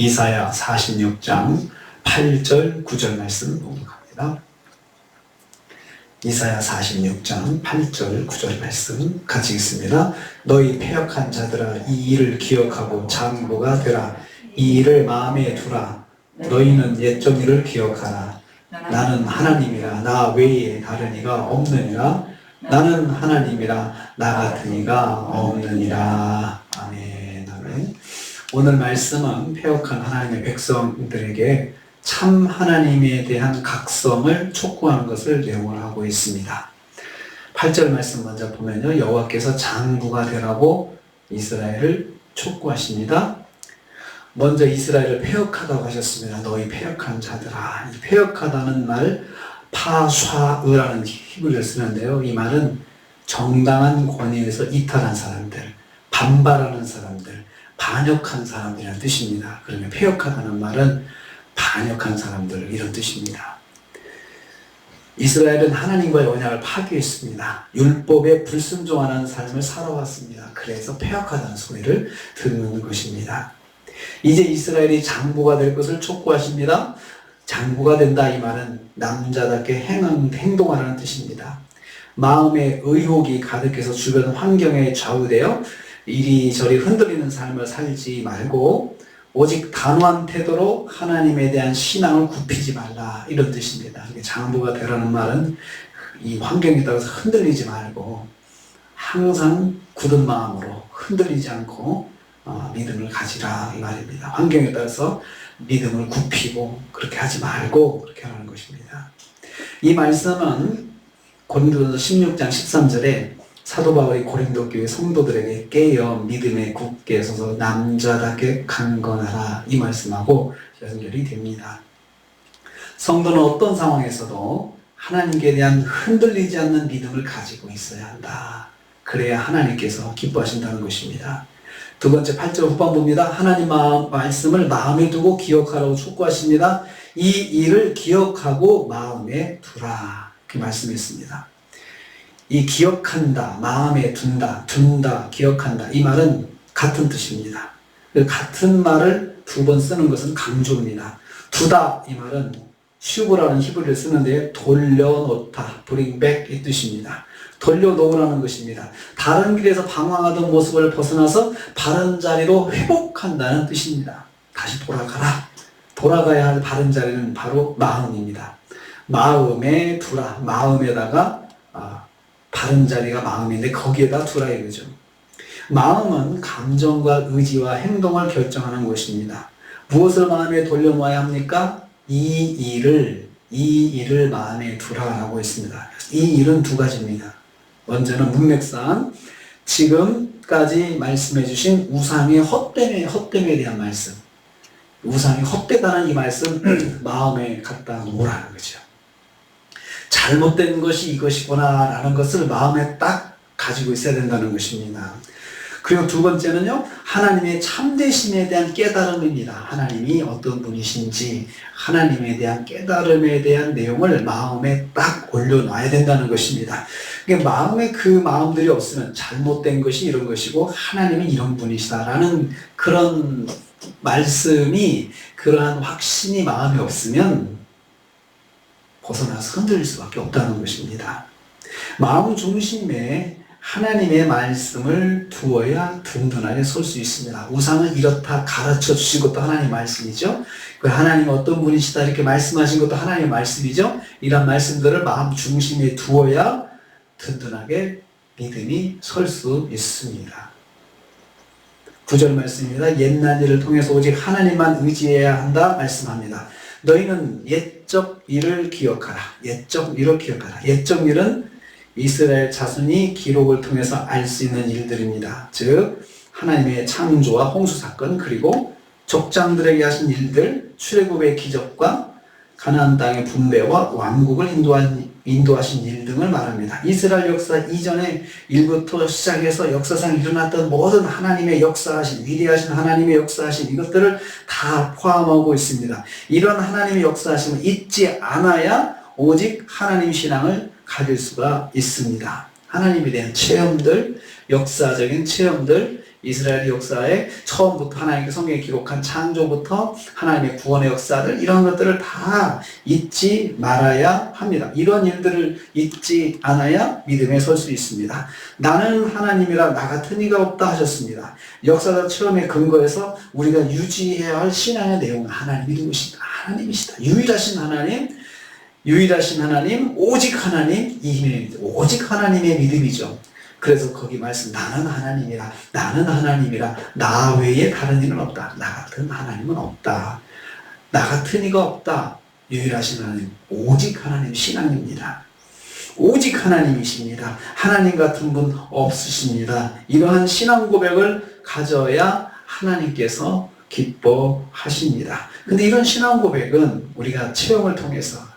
이사야 46장 8절 9절 말씀 봉독합니다. 이사야 46장 8절 9절 말씀 같이 읽습니다. 너희 패역한 자들아 이 일을 기억하고 장부가 되라. 이 일을 마음에 두라. 너희는 옛적 일을 기억하라. 나는 하나님이라 나 외에 다른 이가 없느니라. 나는 하나님이라 나 같은 이가 없느니라. 아멘. 아멘. 오늘 말씀은 패역한 하나님의 백성들에게 참 하나님에 대한 각성을 촉구하는 것을 내용을 하고 있습니다. 8절 말씀 먼저 보면요, 여호와께서 장부가 되라고 이스라엘을 촉구하십니다. 먼저 이스라엘을 패역하다고 하셨습니다. 너희 패역한 자들아. 이 패역하다는 말 파샤으라는 히브리어를 쓰는데요, 이 말은 정당한 권위에서 이탈한 사람들, 반발하는 사람들, 반역한 사람들이라는 뜻입니다. 그러면 패역하다는 말은 반역한 사람들, 이런 뜻입니다. 이스라엘은 하나님과의 언약을 파괴했습니다. 율법에 불순종하는 삶을 살아왔습니다. 그래서 패역하다는 소리를 듣는 것입니다. 이제 이스라엘이 장부가 될 것을 촉구하십니다. 장부가 된다, 이 말은 남자답게 행동하라는 뜻입니다. 마음에 의혹이 가득해서 주변 환경에 좌우되어 이리저리 흔들리는 삶을 살지 말고 오직 단호한 태도로 하나님에 대한 신앙을 굽히지 말라, 이런 뜻입니다. 장부가 되라는 말은 이 환경에 따라서 흔들리지 말고 항상 굳은 마음으로 흔들리지 않고 믿음을 가지라, 이 말입니다. 환경에 따라서 믿음을 굽히고 그렇게 하지 말고 그렇게 하는 것입니다. 이 말씀은 고린도전서 16장 13절에 사도 바울이 고린도 교회 성도들에게 깨어 믿음에 굳게 서서 남자답게 강건하라, 이 말씀하고 연결이 됩니다. 성도는 어떤 상황에서도 하나님께 대한 흔들리지 않는 믿음을 가지고 있어야 한다. 그래야 하나님께서 기뻐하신다는 것입니다. 두 번째 8절 후반부입니다. 하나님 말씀을 마음에 두고 기억하라고 촉구하십니다. 이 일을 기억하고 마음에 두라, 그 말씀했습니다. 이 기억한다, 마음에 둔다, 기억한다, 이 말은 같은 뜻입니다. 같은 말을 두 번 쓰는 것은 강조입니다. 두다, 이 말은 슈브라는 히브리를 쓰는데 돌려놓다, bring back, 이 뜻입니다. 돌려놓으라는 것입니다. 다른 길에서 방황하던 모습을 벗어나서 바른 자리로 회복한다는 뜻입니다. 다시 돌아가라. 돌아가야 할 바른 자리는 바로 마음입니다. 마음에 두라, 마음에다가 바른 자리가 마음인데 거기에다 두라, 이거죠. 마음은 감정과 의지와 행동을 결정하는 것입니다. 무엇을 마음에 돌려놓아야 합니까? 이 일을 마음에 두라라고 했습니다. 이 일은 두 가지입니다. 먼저는 문맥상 지금까지 말씀해 주신 우상의 헛됨에 대한 말씀, 우상이 헛되다는 이 말씀 마음에 갖다 놓으라는 거죠. 잘못된 것이 이것이구나 라는 것을 마음에 딱 가지고 있어야 된다는 것입니다. 그리고 두 번째는요, 하나님의 참되심에 대한 깨달음입니다. 하나님이 어떤 분이신지 하나님에 대한 깨달음에 대한 내용을 마음에 딱 올려놔야 된다는 것입니다. 그러니까 마음에 그 마음들이 없으면 잘못된 것이 이런 것이고 하나님이 이런 분이시다라는 그런 말씀이, 그러한 확신이 마음에 없으면 벗어나서 흔들릴 수밖에 없다는 것입니다. 마음 중심에 하나님의 말씀을 두어야 든든하게 설 수 있습니다. 우상은 이렇다 가르쳐 주신 것도 하나님의 말씀이죠. 하나님이 어떤 분이시다 이렇게 말씀하신 것도 하나님의 말씀이죠. 이런 말씀들을 마음 중심에 두어야 든든하게 믿음이 설 수 있습니다. 9절 말씀입니다. 옛날 일을 통해서 오직 하나님만 의지해야 한다 말씀합니다. 너희는 옛적 일을 기억하라. 옛적 일을 기억하라. 옛적 일은 이스라엘 자손이 기록을 통해서 알 수 있는 일들입니다. 즉 하나님의 창조와 홍수 사건, 그리고 족장들에게 하신 일들, 출애굽의 기적과 가나안 땅의 분배와 왕국을 인도하신 일 등을 말합니다. 이스라엘 역사 이전의 일부터 시작해서 역사상 일어났던 모든 하나님의 역사하신, 위대하신 하나님의 역사하신 이것들을 다 포함하고 있습니다. 이런 하나님의 역사하심을 잊지 않아야 오직 하나님 신앙을 가질 수가 있습니다. 하나님에 대한 체험들, 역사적인 체험들, 이스라엘 역사의 처음부터 하나님께 성경에 기록한 창조부터 하나님의 구원의 역사들 이런 것들을 다 잊지 말아야 합니다. 이런 일들을 잊지 않아야 믿음에 설 수 있습니다. 나는 하나님이라 나 같은 이가 없다 하셨습니다. 역사적 체험의 근거에서 우리가 유지해야 할 신앙의 내용은 하나님이 누구시다. 하나님이시다. 유일하신 하나님, 오직 하나님, 이 힘입니다. 오직 하나님의 믿음이죠. 그래서 거기 말씀, 나는 하나님이라, 나 외에 다른 이는 없다. 나 같은 하나님은 없다. 나 같은 이가 없다. 유일하신 하나님, 오직 하나님 신앙입니다. 오직 하나님이십니다. 하나님 같은 분 없으십니다. 이러한 신앙 고백을 가져야 하나님께서 기뻐하십니다. 근데 이런 신앙 고백은 우리가 체험을 통해서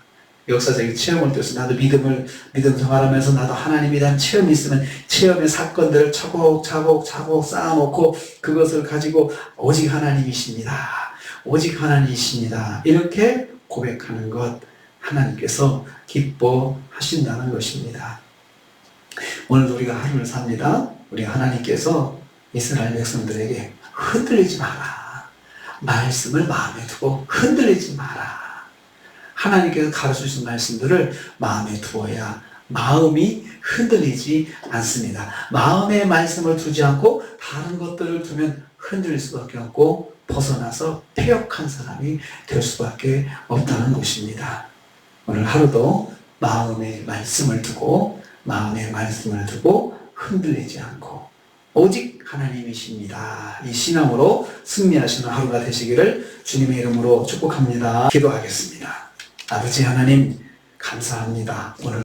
역사적인 체험을 통해서 나도 믿음 생활하면서 나도 하나님에 대한 체험이 있으면 체험의 사건들을 차곡차곡 쌓아놓고 그것을 가지고 오직 하나님이십니다. 오직 하나님이십니다. 이렇게 고백하는 것 하나님께서 기뻐하신다는 것입니다. 오늘도 우리가 하루를 삽니다. 우리 하나님께서 이스라엘 백성들에게 흔들리지 마라. 말씀을 마음에 두고 흔들리지 마라. 하나님께서 가르쳐주신 말씀들을 마음에 두어야 마음이 흔들리지 않습니다. 마음에 말씀을 두지 않고 다른 것들을 두면 흔들릴 수밖에 없고 벗어나서 패역한 사람이 될 수밖에 없다는 것입니다. 오늘 하루도 마음에 말씀을 두고 흔들리지 않고 오직 하나님이십니다. 이 신앙으로 승리하시는 하루가 되시기를 주님의 이름으로 축복합니다. 기도하겠습니다. 아버지 하나님 감사합니다. 오늘